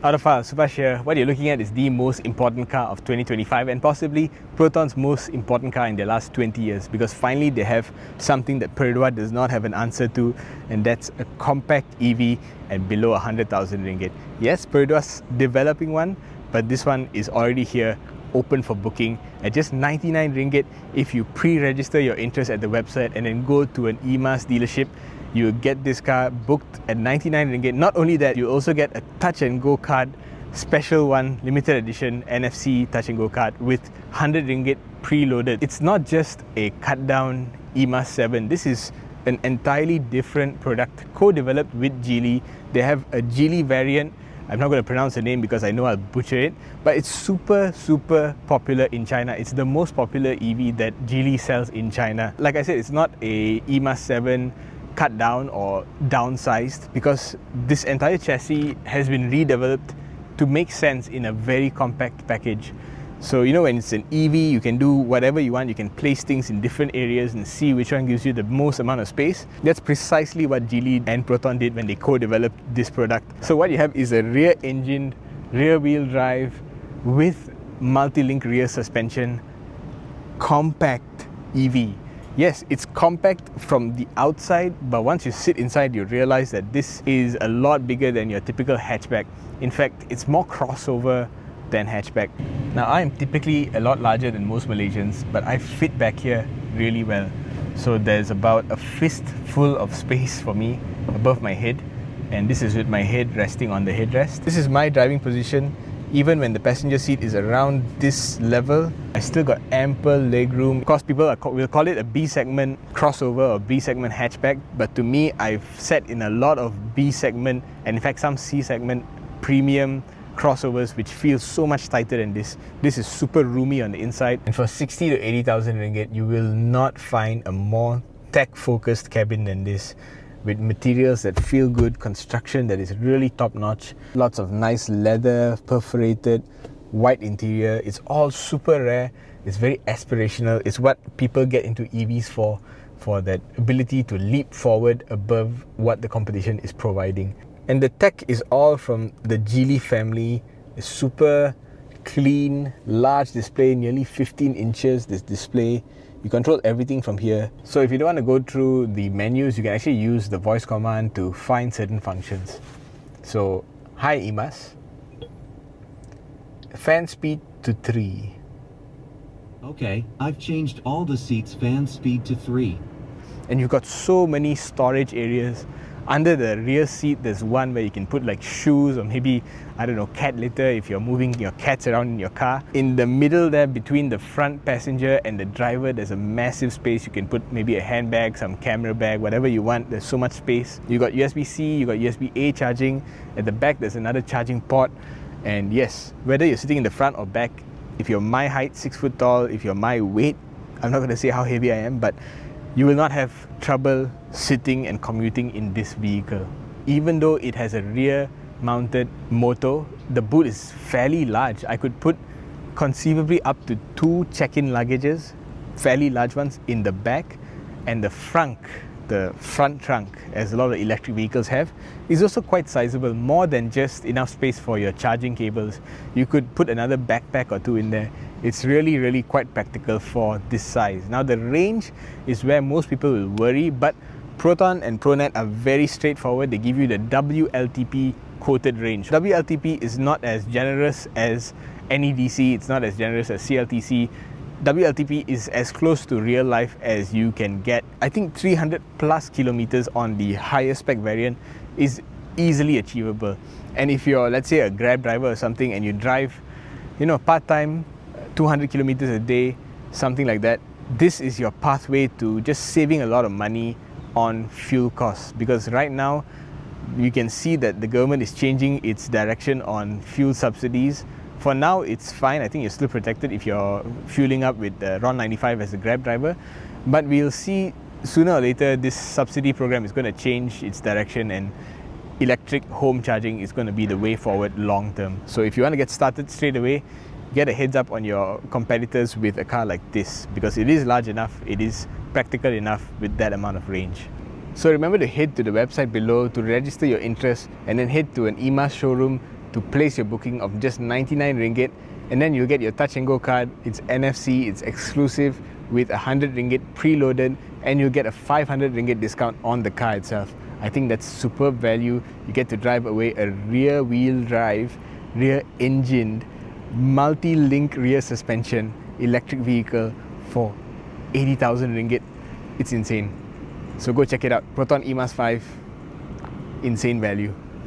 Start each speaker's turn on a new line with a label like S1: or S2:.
S1: Autophiles, Subhash here. What you're looking at is the most important car of 2025 and possibly Proton's most important car in the last 20 years, because finally they have something that Perodua does not have an answer to, and that's a compact EV at below 100,000 ringgit. Yes, Perodua's developing one, but this one is already here, open for booking at just 99 ringgit. If you pre-register your interest at the website and then go to an Emas dealership, you get this car booked at 99 ringgit. Not only that, you also get a touch and go card, special one, limited edition NFC touch and go card with 100 ringgit preloaded. It's not just a cut down Emas 7. This is an entirely different product, co-developed with Geely. They have a Geely variant. I'm not going to pronounce the name because I know I'll butcher it, but it's super popular in China. It's the most popular EV that Geely sells in China. Like I said, it's not a Emas 7 cut down or downsized, because this entire chassis has been redeveloped to make sense in a very compact package. So you know, when it's an EV, you can do whatever you want. You can place things in different areas and see which one gives you the most amount of space. That's precisely what Geely and Proton did when they co-developed this product. So what you have is a rear-engined, rear-wheel drive with multi-link rear suspension, compact EV. Yes, it's compact from the outside, but once you sit inside, you realize that this is a lot bigger than your typical hatchback. In fact, it's more crossover than hatchback. Now, I am typically a lot larger than most Malaysians, but I fit back here really well. So there's about a fist full of space for me above my head, and this is with my head resting on the headrest. This is my driving position. Even when the passenger seat is around this level, I still got ample legroom. Of course, people will call it a B segment crossover or B segment hatchback, but to me, I've sat in a lot of B segment and in fact some C segment premium crossovers, which feel so much tighter than this. This is super roomy on the inside, and for 60 to 80,000 ringgit, you will not find a more tech-focused cabin than this, with materials that feel good, construction that is really top-notch, lots of nice leather, perforated, white interior. It's all super rare. It's very aspirational. It's what people get into EVs for that ability to leap forward above what the competition is providing. And the tech is all from the Geely family. It's super clean, large display, nearly 15 inches this display. You control everything from here. So if you don't want to go through the menus, you can actually use the voice command to find certain functions. So, hi Emas, fan speed to 3.
S2: Okay, I've changed all the seats fan speed to 3.
S1: And you've got so many storage areas. Under the rear seat, there's one where you can put like shoes or maybe, I don't know, cat litter if you're moving your cats around in your car. In the middle there, between the front passenger and the driver, there's a massive space. You can put maybe a handbag, some camera bag, whatever you want. There's so much space. You got USB-C, you got USB-A charging. At the back, there's another charging port. And yes, whether you're sitting in the front or back, if you're my height, 6 foot tall, if you're my weight, I'm not going to say how heavy I am, but you will not have trouble sitting and commuting in this vehicle. Even though it has a rear mounted motor, the boot is fairly large. I could put conceivably up to 2 check-in luggages, fairly large ones, in the back, and the front trunk, as a lot of electric vehicles have, is also quite sizable, more than just enough space for your charging cables. You could put another backpack or 2 in there. It's really quite practical for this size. Now the range is where most people will worry, but Proton and Pronet are very straightforward. They give you the WLTP quoted range. WLTP is not as generous as NEDC, it's not as generous as CLTC. WLTP is as close to real life as you can get. I think 300 plus kilometers on the higher spec variant is easily achievable. And if you're, let's say, a Grab driver or something, and you drive, you know, part-time, 200 kilometers a day, something like that, this is your pathway to just saving a lot of money on fuel costs. Because right now, you can see that the government is changing its direction on fuel subsidies. For now, it's fine. I think you're still protected if you're fueling up with RON 95 as a Grab driver. But we'll see sooner or later this subsidy program is going to change its direction, and electric home charging is going to be the way forward long term. So if you want to get started straight away, get a heads up on your competitors with a car like this, because it is large enough, it is practical enough with that amount of range. So remember to head to the website below to register your interest, and then head to an Emas showroom to place your booking of just 99 ringgit, and then you'll get your Touch and Go card. It's NFC, it's exclusive with 100 ringgit preloaded, and you'll get a 500 ringgit discount on the car itself. I think that's superb value. You get to drive away a rear wheel drive, rear engined, multi-link rear suspension electric vehicle for 80,000 ringgit. It's insane. So go check it out. Proton e.MAS 5, insane value.